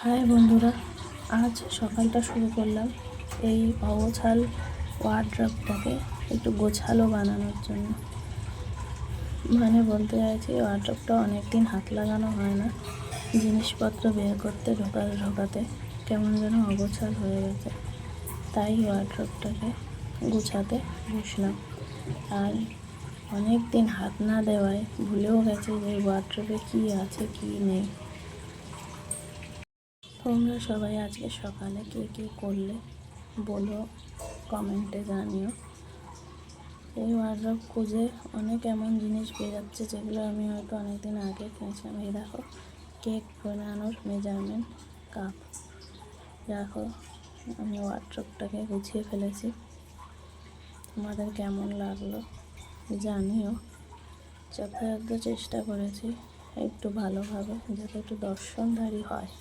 High বন্ধুরা, আজ সকালটা শুরু করলাম এই অগোছাল ওয়ার্ড্রপটাকে একটু গোছালো বানানোর জন্য। বলতে চাইছি ওয়ার্ড্রপটা অনেক দিন হাত লাগানো হয় না, জিনিসপত্র বের করতে ঢোকাতে কেমন যেন অগোছাল হয়ে গেছে। তাই ওয়ার্ড্রপটাকে গুছাতে বসলাম। আর অনেক দিন হাত না দেওয়ায় ভুলেও গেছে যে ওয়ার্ড্রপে কী আছে কী নেই। তোমরা সবাই আজকে সকালে কে কে করলে বলো, কমেন্টে জানিও। এই ওয়ার্ড্রপ খুঁজে অনেক এমন জিনিস বেরোচ্ছে যেগুলো আমি হয়তো অনেক দিন আগে কিনেছিলাম। এই দেখো, কেক বানানোর মেজারমেন্ট কাপ। দেখো, আমি ওয়ার্ড্রপটাকে গুছিয়ে ফেলেছি। তোমাদের কেমন লাগলো জানিও। যথাযথ চেষ্টা করেছি একটু ভালোভাবে, যাতে একটু দর্শনধারী হয়।